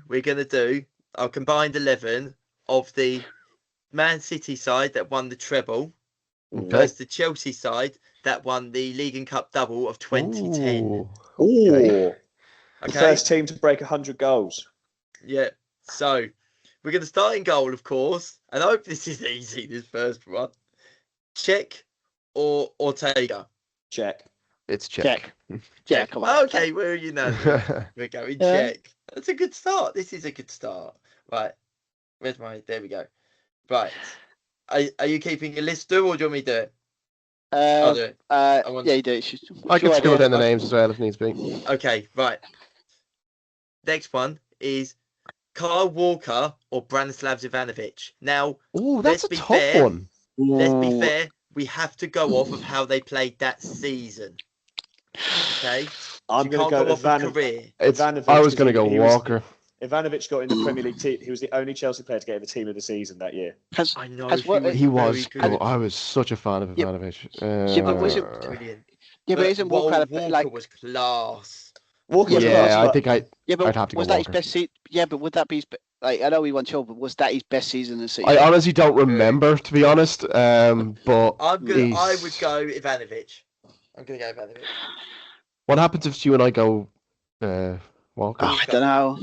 we're gonna do our combined 11 of the Man City side that won the treble versus the Chelsea side that won the League and Cup double of 2010. Ooh. The Okay. first team to break 100 goals. Yeah. So we're gonna start in goal, of course, and I hope this is easy. This first one, Cech or Ortega. Cech. It's Cech. Yeah, come on. Okay, well, you know, we're going Yeah. Cech. That's a good start. This is a good start. Right. Where's my? There we go. Right. Are you keeping a list, or do you want me to do it? I'll do it. Yeah, you do it. I can scribble down the names as well if needs be. Okay, right. Next one is Kyle Walker or Branislav Ivanovic. Now, Oh, that's a be tough fair. one. Let's be fair. We have to go off of how they played that season. Okay. I'm going to go off of career. Ivanovic. I was going to go Walker. Ivanovic got in the Premier League team. He was the only Chelsea player to get in the team of the season that year. I know. He was. Good. I was such a fan of Ivanovic. Yeah, but was it brilliant? Yeah, but isn't Walker Walker was class? Walker was yeah, class, I think I'd have to go was that Walker. his best season? Yeah, but would that be like I know he won Chelsea, but was that his best season in the season? I honestly don't remember, to be honest. But I would go Ivanovic. I'm gonna go Ivanovic. What happens if you and I go Walker? I don't know.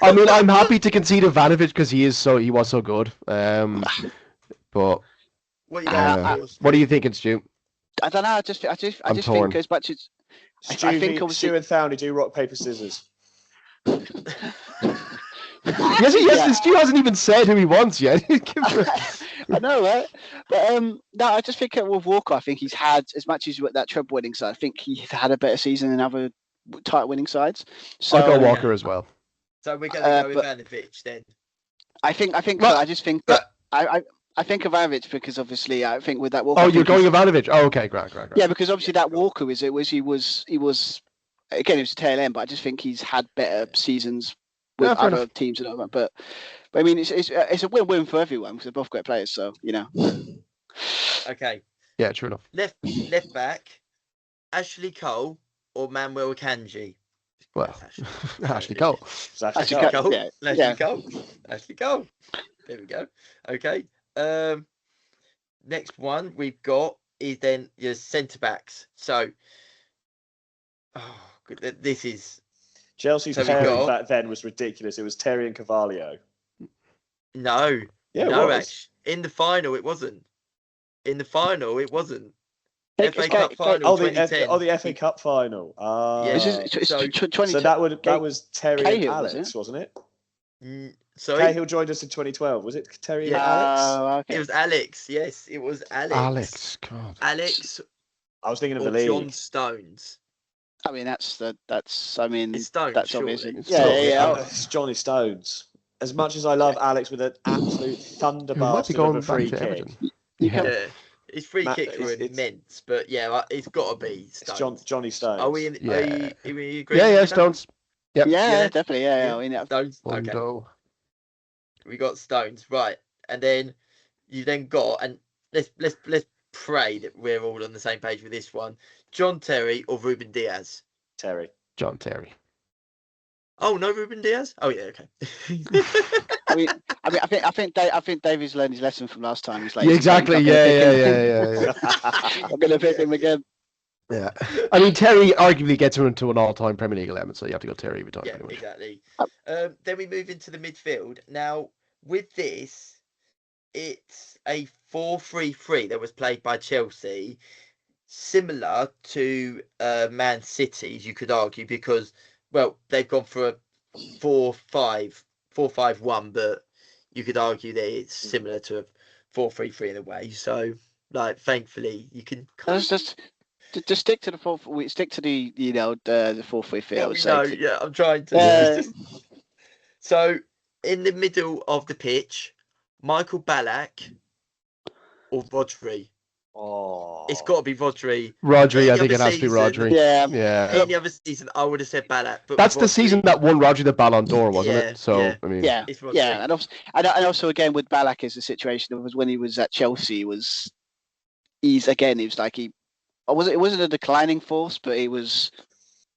I mean, I'm happy to concede Ivanovic because he was so good. But what are you thinking, Stu? I don't know. I just torn. think as much as I think obviously Stu and Thowney do rock paper scissors. Yes, Stu hasn't even said who he wants yet. I know, right? But no, I just think with Walker, I think he's had as much as that treble winning side. I think he's had a better season than other title winning sides. So I'll go Walker as well. So we're gonna go Ivanovic then. I think. Well, I just think that I think of Ivanovic because obviously I think with that Walker. Oh, you're going Ivanovic. Oh, okay, great. Yeah, because obviously that Walker he was again it was a tail end, but I just think he's had better seasons with other teams and all that. But I mean, it's a win-win for everyone because they're both great players. So you know. Okay. Yeah, true enough. Left back, Ashley Cole or Manuel Akanji. Well, Ashley Cole. Ashley Cole. Ashley Cole. There we go. Okay. Next one we've got is then your centre backs. So, this is Chelsea's pairing back then was ridiculous. It was Terry and Carvalho. No. Yeah, no, it was. actually, in the final it wasn't. FA Cup final. The FA Cup final. So that was Terry Cahill, and Alex, wasn't it? Sorry, Cahill joined us in 2012. Was it Terry and Alex? Okay. It was Alex. Yes, it was Alex. God. Alex. I was thinking of the or league. John Stones. I mean, it's Stones. That's obviously. It's Johnny Stones. As much as I love Alex with an absolute thunderbolt of a free kick. His free kicks were immense, but yeah, it's got to be Stones. It's Johnny Stones. Are we agreeing? Yeah, Stones. Yep. Yeah, definitely. Yeah. I mean, Stones. Okay. We got Stones, right, and then you then got, and let's pray that we're all on the same page with this one. John Terry or Ruben Diaz? Terry. John Terry. Oh no, Ruben Diaz. Oh yeah, okay. I think David's learned his lesson from last time. He's like, exactly. Yeah. I'm gonna pick him again. Yeah, I mean Terry arguably gets her into an all-time Premier League 11, so you have to go Terry every time. Yeah, exactly. Then we move into the midfield. Now with this, it's a 4-3-3 that was played by Chelsea, similar to Man City's. You could argue because they've gone for a 4-5-1, but you could argue that it's similar to a 4-3-3 in a way. So, thankfully, you can. Just stick to the 4. Stick to the the 4-3-3. Yeah, I'm trying to. So, in the middle of the pitch, Michael Ballack or Rodri. Oh, it's got to be Rodri. I think it has to be Rodri. Yeah. Any other season, I would have said Ballack. But that's the season that won Rodri the Ballon d'Or, wasn't it? So I mean, and also again with Ballack is the situation. It was when he was at Chelsea. It was like it wasn't a declining force, but he was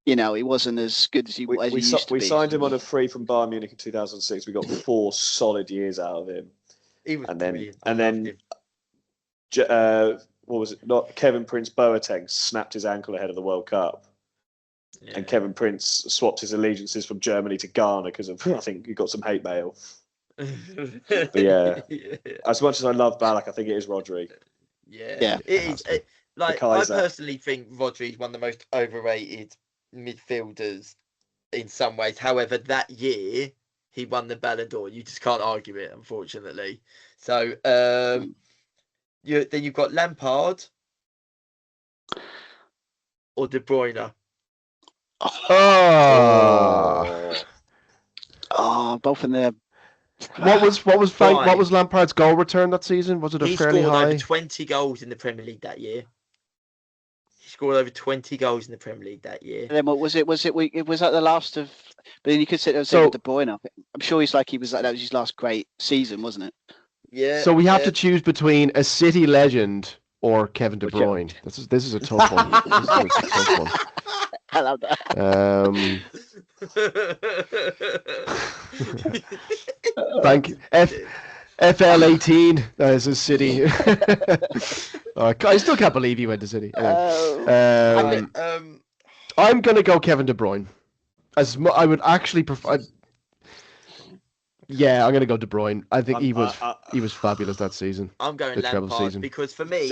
he wasn't as good as he used to be. We signed him on a free from Bayern Munich in 2006. We got 4 solid years out of him. He was brilliant. What was it? Not Kevin Prince Boateng snapped his ankle ahead of the World Cup. Yeah. And Kevin Prince swapped his allegiances from Germany to Ghana because of, I think, he got some hate mail. But yeah, as much as I love Ballack, I think it is Rodri. Yeah. It is. I personally think Rodri is one of the most overrated midfielders in some ways. However, that year he won the Ballon d'Or. You just can't argue it, unfortunately. So then you've got Lampard or De Bruyne. Both in there. What was Lampard's goal return that season? Was it a fairly high? He scored over 20 goals in the Premier League that year. He scored over 20 goals in the Premier League that year. And then what was it? Was that the last of? But then you could sit there and say with De Bruyne. I'm sure that was his last great season, wasn't it? Yeah. So we have to choose between a City legend or Kevin De Bruyne. This is a tough one. I love that. Thank you. FL18. That is a City. I still can't believe he went to City. Anyway. I'm going to go Kevin De Bruyne. I would actually prefer. Yeah, I'm going to go De Bruyne. I think he was fabulous that season. I'm going Lampard because for me,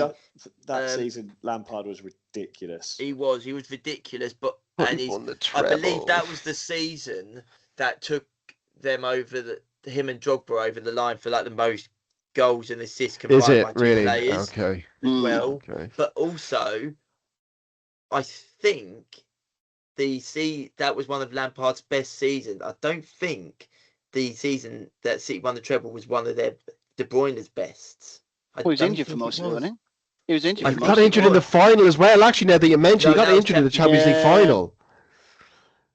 that season Lampard was ridiculous. He was ridiculous, but I believe that was the season that took them over him and Drogba over the line for like the most goals and assists combined by two players. Okay. Well, but also, I think that was one of Lampard's best seasons. I don't think the season that City won the treble was one of De Bruyne's bests. He was injured for most of it, wasn't he? He was injured. He got injured in the final as well. Actually, now that you mentioned, he got injured in the Champions League final.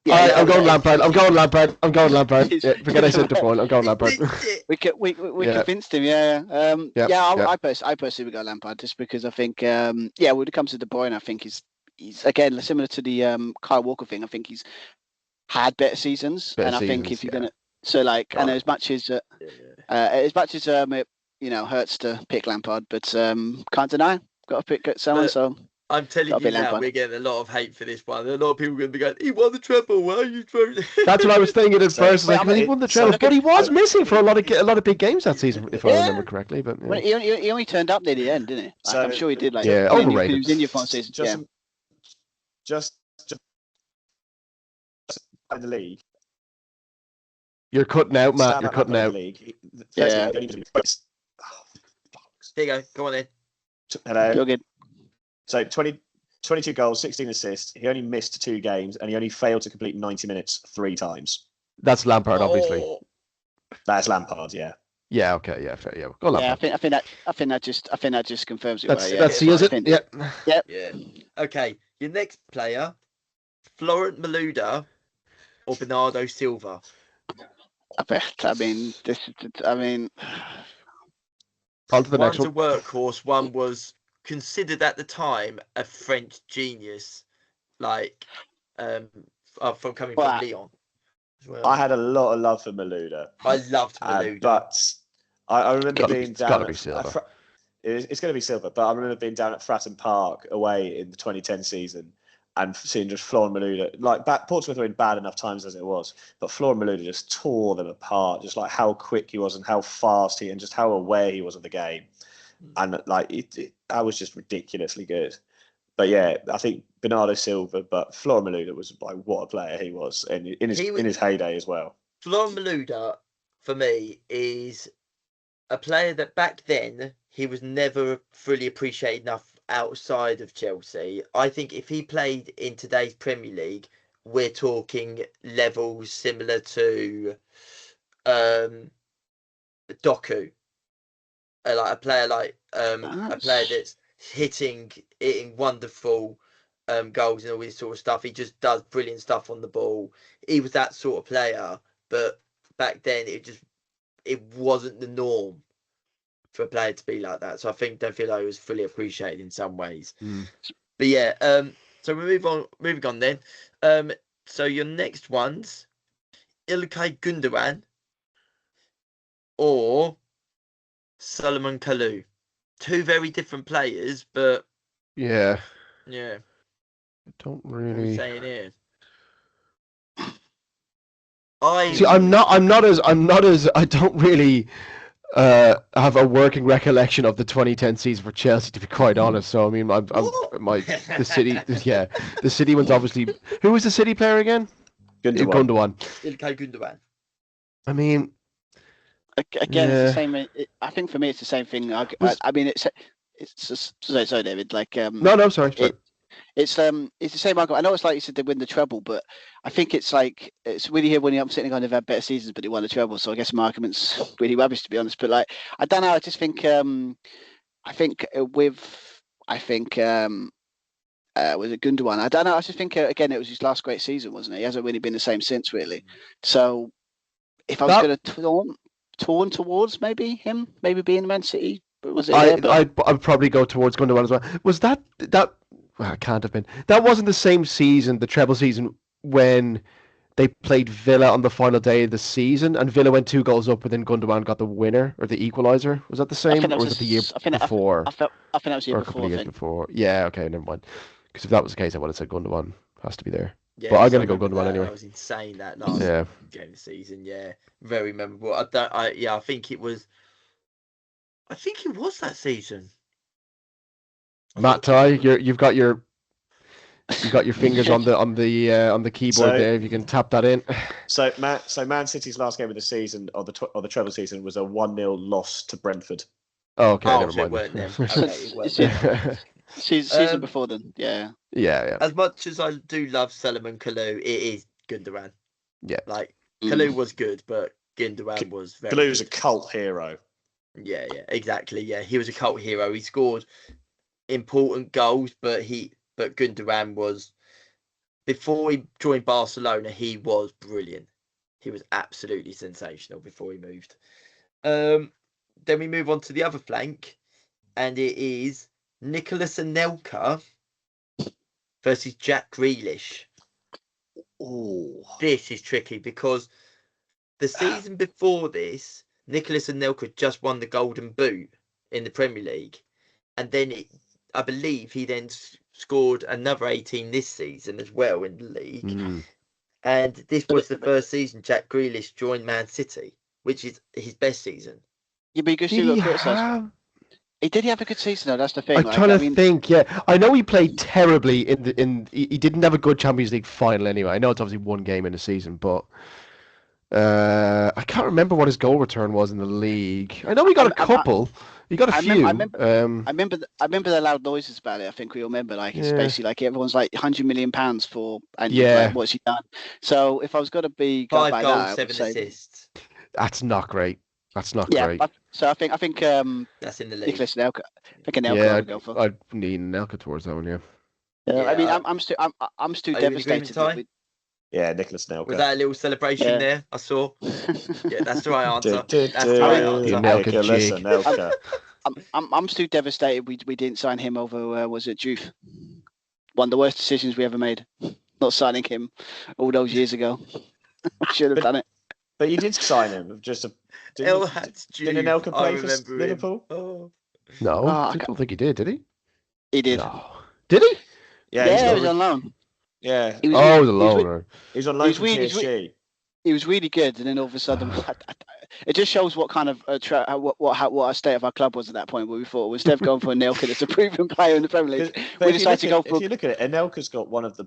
Yeah, I'm going Lampard. Yeah, forget I said De Bruyne. I'm going Lampard. we convinced him. I personally would go Lampard just because I think when it comes to De Bruyne, I think he's again similar to the Kyle Walker thing. I think he's had better seasons, and I think if you're gonna and as much as it hurts to pick Lampard, but can't deny got to pick someone. So I'm telling you now, we're getting a lot of hate for this one. A lot of people are going to be going, he won the treble. Why are you throwing? That's what I was thinking at first. He won the treble, but he was missing for a lot of big games that season, if I remember correctly. But well, he only turned up near the end, didn't he? I'm sure he did. Overrated. He was in your final season. Just in the league. You're cutting out, Matt. You're cutting out. There you go. Go on then. Hello. You're good. So 22 goals, 16 assists. He only missed 2 games, and he only failed to complete 90 minutes 3 times. That's Lampard, obviously. That's Lampard, yeah. Yeah. Okay. Yeah. Fair. Yeah. Go Lampard. Yeah. I think that just confirms it. That seals it. Yeah. Okay. Your next player, Florent Malouda or Bernardo Silva. I mean, on to the next one. One's a workhorse. One was considered at the time a French genius, from coming from Lyon. As well. I had a lot of love for Malouda. I loved Malouda, but I remember being down. It's going to be Silva, but I remember being down at Fratton Park away in the 2010 season and seeing just Florent Malouda. Portsmouth were in bad enough times as it was, but Florent Malouda just tore them apart. Just like how quick he was and how fast and just how aware he was of the game, and that was just ridiculously good. But yeah, I think Bernardo Silva, but Florent Malouda was what a player he was in his heyday as well. Florent Malouda for me is a player that back then he was never fully appreciated enough outside of Chelsea. I think if he played in today's Premier League, we're talking levels similar to Doku, a player that's hitting wonderful goals and all this sort of stuff. He just does brilliant stuff on the ball. He was that sort of player, but back then it wasn't the norm for a player to be like that. So I don't feel like it was fully appreciated in some ways. But yeah, So we moving on then. So your next ones, Ilkay Gundogan or Solomon Kalou. Two very different players, but yeah. Don't What are we really. saying here? See, I'm not as I don't really have a working recollection of the 2010 season for Chelsea, to be quite honest. So I mean, the City one's obviously. Who was the City player again? Gundogan. Ilkay Gundogan. I mean, again, it's the same. I think for me, it's the same thing. I mean, it's sorry, David. Like no, sorry. It's the same argument. I know it's like you said they win the treble, but I think it's like it's really here when I'm sitting on they've had better seasons, but they won the treble. So I guess my argument's really rubbish, to be honest. But like I don't know. I just think was it Gundogan? I don't know. I just think again it was his last great season, wasn't it? He hasn't really been the same since, really. So if I was going to torn towards maybe him, maybe being Man City, was it? I'd probably go towards Gundogan as well. Was that? Well, it can't have been. That wasn't the same season, the treble season, when they played Villa on the final day of the season, and Villa went 2 goals up, and then Gundogan got the winner or the equaliser. Was that the same, or was it the year before? I think that was the year before. A couple of years before. Yeah, okay, never mind. Because if that was the case, I would have said Gundogan has to be there. Yeah, but I'm going to go Gundogan anyway. That was insane that last game of the season. Yeah, very memorable. I think it was that season. Matt Ty, you've got your fingers on the keyboard there. If you can tap that in. So Man City's last game of the season or the treble season was a 1-0 loss to Brentford. Oh, okay, never mind. It weren't season before then, yeah. As much as I do love Solomon Kalou, it is Gundogan. Yeah, like Kalou was good, but Gundogan was very. Kalou's a cult hero. Yeah, exactly. Yeah, he was a cult hero. He scored important goals, but Gundogan was, before he joined Barcelona, he was brilliant. He was absolutely sensational before he moved. Then we move on to the other flank, and it is Nicolas Anelka versus Jack Grealish. Oh, this is tricky because the season before this, Nicolas Anelka just won the Golden Boot in the Premier League, and then I believe he then scored another 18 this season as well in the league. And this was the first season Jack Grealish joined Man City, which is his best season. Yeah, but he did have a good season though. That's the thing. I'm trying to think. Yeah, I know he played terribly he didn't have a good Champions League final anyway. I know it's obviously one game in the season, but I can't remember what his goal return was in the league. I know he got a couple. He got a few. I remember the loud noises about it. I think we all remember. Like it's basically like everyone's like £100 million for, and like, what's he done? So if I was going to be 5 goals, 7 assists. That's not great. That's not great. So I think that's in the league. Nicolas Anelka. I think Anelka would go for. I'd need Anelka towards that one. Yeah. I mean, I'm still devastated. Yeah, Nicolas Anelka. Was that a little celebration there? I saw. Yeah, that's the right answer. That's the right answer. I'm still devastated. We didn't sign him over. Was it Juve? One of the worst decisions we ever made. Not signing him all those years ago. We should have done it. But you did sign him. Didn't Anelka play for Liverpool? Oh. No, I don't think he did. Did he? He did. No. Did he? Yeah, he was on loan. Yeah. He was a loaner. He was on loan from PSG. He was really good, and then all of a sudden, it just shows what kind of what a state of our club was at that point. Where we thought, instead of going for Anelka, that's a proven player in the Premier League, we decided to go for. If you look at it, Anelka's got one of the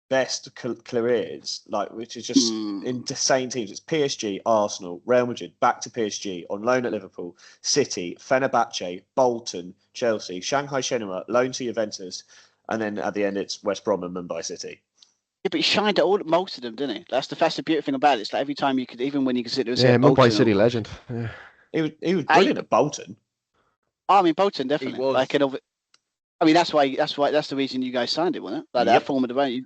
best careers, which is just insane teams. It's PSG, Arsenal, Real Madrid, back to PSG, on loan at Liverpool, City, Fenerbahce, Bolton, Chelsea, Shanghai Shenhua, loan to Juventus, and then at the end it's West Brom and Mumbai City. Yeah, but he shined at most of them, didn't he? That's the beautiful thing about it. It's like every time you could, even when you consider it. Yeah, Mumbai City legend. Yeah. He was brilliant at Bolton. I mean, Bolton definitely. I mean, that's the reason you guys signed it, wasn't it? Like that form of the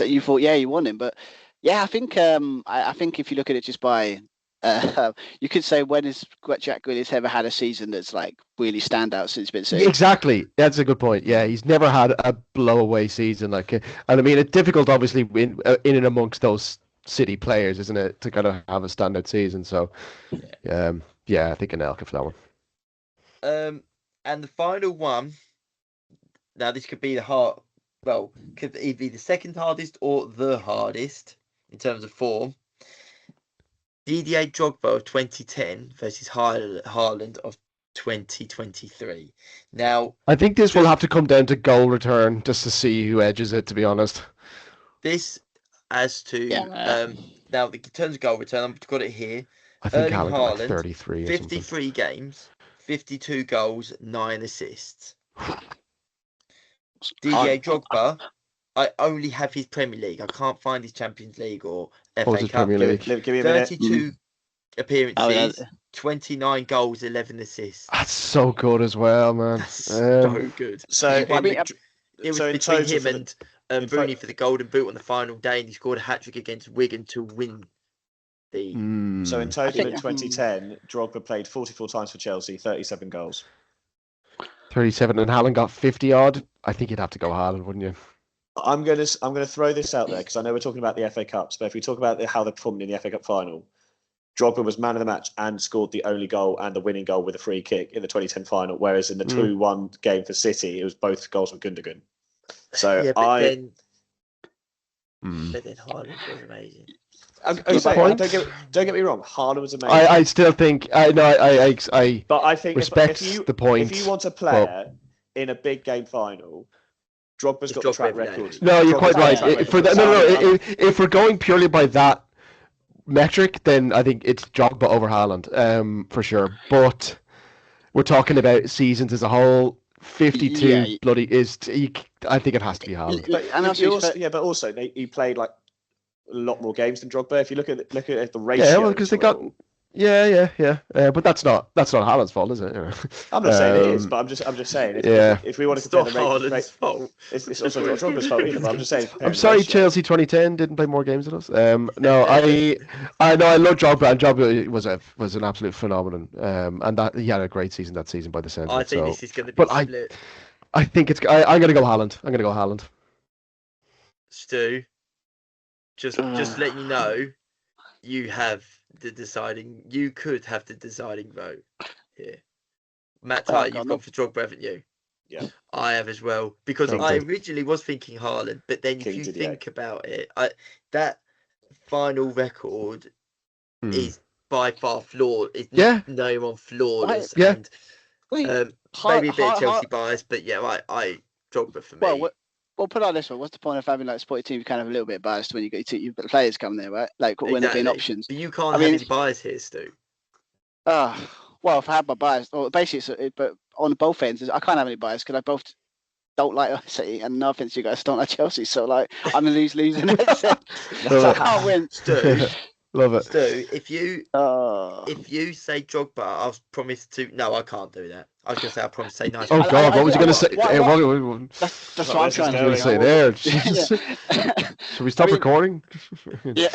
you thought, you want him, but yeah, I think if you look at it just by You could say, when has Jack Grealish ever had a season that's like really stand out since he's been City? Exactly. That's a good point. Yeah, he's never had a blow-away season. And I mean, it's difficult, obviously, in and amongst those City players, isn't it, to kind of have a standout season? So, I think an Elka for that one. And the final one. Now, this could be could either be the second hardest or the hardest in terms of form. Didier Drogba of 2010 versus Haaland of 2023. Now, I think this will have to come down to goal return just to see who edges it, to be honest. This as to now, in terms of goal return, I've got it here. I think Haaland got like 33 or 53 something. games, 52 goals, 9 assists. Didier Drogba, I only have his Premier League. I can't find his Champions League or FA Cup. Premier League. Give me a 32 appearances, 29 goals, 11 assists. That's so good as well, man. That's so good. So it was between him and Rooney for the Golden Boot on the final day, and he scored a hat-trick against Wigan to win the... So in total in 2010, Drogba played 44 times for Chelsea, 37 goals. 37, and Haaland got 50 odd. I think you'd have to go Haaland, wouldn't you? I'm going to throw this out there because I know we're talking about the FA Cups, but if we talk about how they performed in the FA Cup final, Drogba was man of the match and scored the only goal and the winning goal with a free kick in the 2010 final, whereas in the 2-1 game for City, it was both goals with Gundogan. So then Haaland was amazing. Don't get me wrong. Haaland was amazing. I still think but I think respect the point. If you want a player in a big game final, Drogba's got the track record. No, you're quite right. If we're going purely by that metric, then I think it's Drogba over Haaland, for sure. But we're talking about seasons as a whole. 52 bloody is. I think it has to be Haaland. But also he played like a lot more games than Drogba. If you look at the ratio. Yeah, well, because they got. But that's not Haaland's fault, is it? I'm not saying it is, but I'm just saying. If we want to compare the Haaland's fault, it's also not Drogba's fault either. But I'm just saying. I'm sorry, Chelsea 2010 didn't play more games than us. No, I love Drogba, and Drogba was an absolute phenomenon. And that he had a great season that season by the sound. I think this is going to be split. I think it's. I'm going to go Haaland. Stu, just to let you know, you could have the deciding vote here. Matt Ty, you've gone for Drogba, haven't you? Yeah. I have as well, because I originally was thinking Haaland, but then if you think about it, that final record is by far flawed. It's no one flawless. And, maybe a bit of Chelsea bias, but I Drogba for me. Well, put it on this one. What's the point of having like a sporting team? You kind of a little bit biased when you get your players come there, right? Like when there being options. But you can't have any bias here, Stu. Well, if I had my bias, or basically, but on both ends, I can't have any bias because I both don't like City, and no offense, you guys don't like Chelsea. So like, I'm a lose in that sense. So I can't win. Stu, love it. Stu, if you say Drogba, I'll promise to. No, I can't do that. I was going to say I promise to say nice. Oh God, what was you going to say? That's what I'm trying to say there. Should we stop recording? Yeah.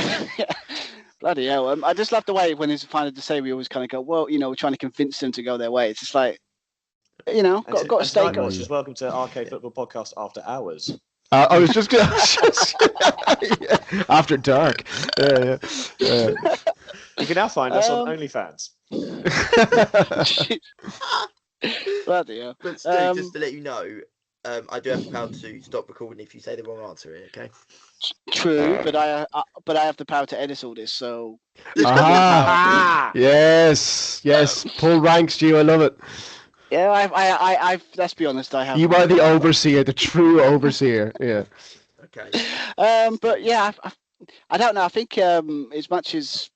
Bloody hell! I just love the way when it's final to say we always kind of go, well, we're trying to convince them to go their way. It's just like, got to stay. Welcome to Arcade Football Podcast After Hours. I was just going to after dark. You can now find us on OnlyFans. Bloody hell. But Stu, just to let you know, I do have the power to stop recording if you say the wrong answer here, okay? True, but I have the power to edit all this, so. Yes, pull ranks, Gio. I love it. Yeah, I let's be honest, I have. You are the overseer, the true overseer. Yeah. Okay. But yeah, I don't know. I think as much as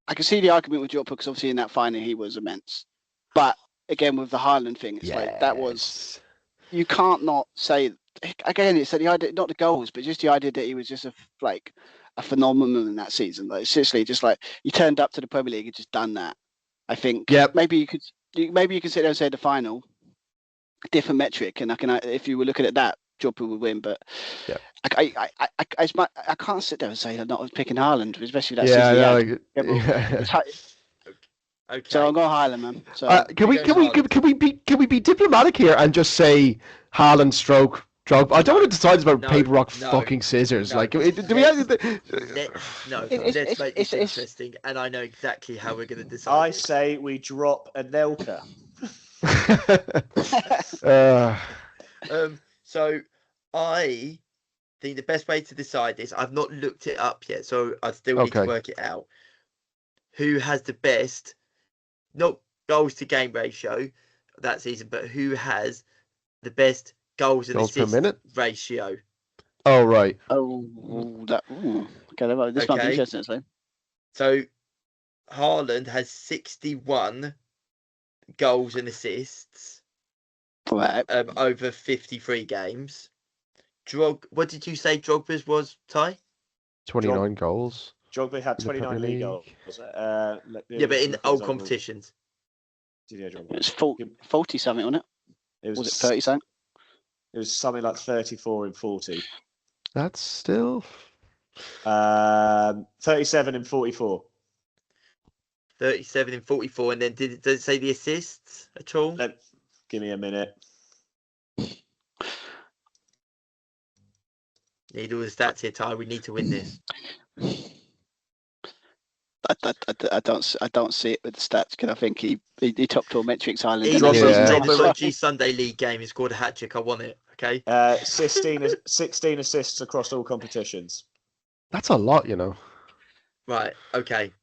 I can see the argument with Drogba, because obviously in that final he was immense, but again with the Haaland thing, it's like that was. You can't not say again. It's the idea, not the goals, but just the idea that he was just a phenomenon in that season. Like seriously, just like he turned up to the Premier League and just done that. I think. Yeah. Maybe you could sit there and say the final, different metric, and if you were looking at that, Drogba would win. But I can't sit there and say I'm not picking Haaland, especially that season. Okay. So I'm going Haaland, man. So can we be diplomatic here and just say Haaland stroke Drogba? I don't want to decide about paper rock fucking scissors. Like, do we have let's make this interesting, and I know exactly how we're going to decide. I say we drop Anelka. So I think the best way to decide this, I've not looked it up yet, so I still need to work it out. Who has the best, not goals to game ratio that season, but who has the best goals and assists per minute ratio? Oh, right. Okay, this might be interesting, actually. So Haaland has 61 goals and assists over 53 games. What did you say Drogba's was, Ty? 29 goals. Drogba had 29 league goals. But in all competitions. It was 40 something, wasn't it? Was it 30 something? It was something like 34 and 40. That's still 37 and 44. 37 and 44, and then does it say the assists at all? Give me a minute. Need all the stats here, Ty. We need to win this. I don't see it with the stats because I think he topped all metrics. Ireland. He played the dodgy Sunday League game. He scored a hat trick. I want it. Okay. 16 assists across all competitions. That's a lot, you know. Right. Okay.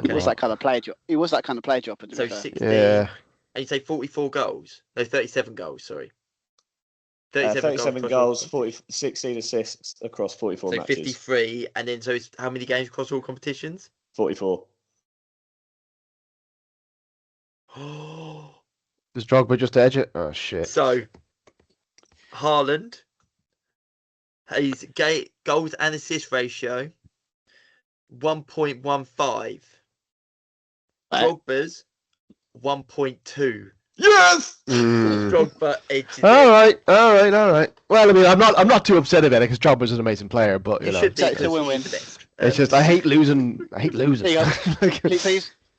He was that kind of player job. He was that kind of player job. So 16. Yeah. And you say 44 goals? No, 37 goals. Sorry. 37 goals, 16 assists across 44 matches. So 53, and then so it's how many games across all competitions? 44. Does Drogba just edge it? Oh, shit. So, Haaland, his goals and assist ratio, 1.15. Drogba's, 1.2. Yes! Drogba edges. All right. Well, I mean, I'm not too upset about it because Drogba's an amazing player, but you know, it's a win-win. It's just I hate losing.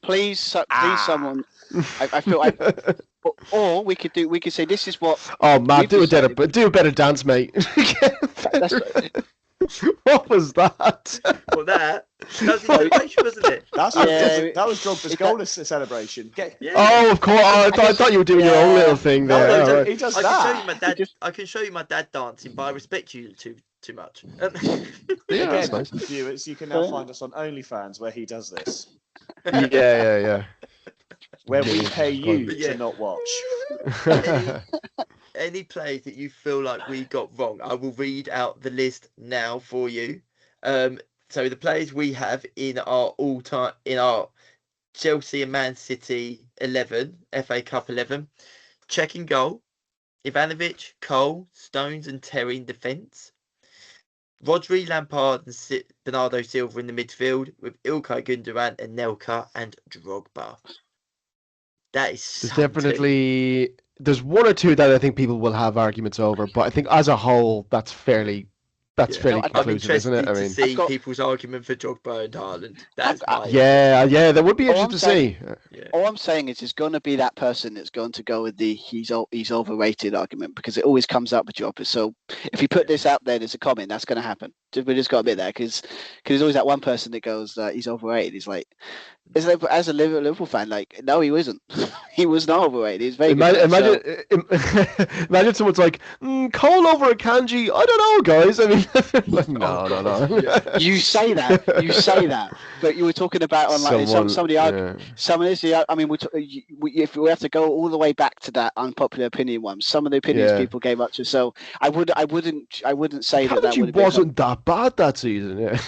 Please, someone. I feel. Or we could say this is what. Oh man, do a better dance, mate. What was that? Well, that was the celebration, wasn't it? That was Drogba's goal celebration. Oh, of course. I thought you were doing your own little thing there. No, he does that. I can show you my dad dancing, but I respect you too much. Again, nice. Viewers, you can now find us on OnlyFans where he does this. Yeah. Where we pay you to not watch. Any plays that you feel like we got wrong, I will read out the list now for you. So the players we have in our Chelsea and Man City 11, FA Cup 11, Cech in goal, Ivanovic, Cole, Stones and Terry in defence, Rodri, Lampard and Bernardo Silva in the midfield with Ilkay Gundogan, Anelka and Drogba. That is definitely. There's one or two that I think people will have arguments over, but I think as a whole, that's fairly conclusive, isn't it? I mean, to see people's argument for Drogba and Haaland. That would be interesting to see. All I'm saying is, it's going to be that person that's going to go with the he's overrated argument because it always comes up with Drogba. So if you put this out there, there's a comment that's going to happen. We just got to be there because there's always that one person that goes he's overrated. He's like, as a Liverpool fan, like, no, he wasn't. He was not overrated. He's very imagine someone's like, Cole over a Kanji. I don't know, guys. I mean, like, no. You say that, but you were talking about on like somebody. I mean, if we have to go all the way back to that unpopular opinion one, some of the opinions people gave up to. So I wouldn't say that wasn't that bad that season. Yeah.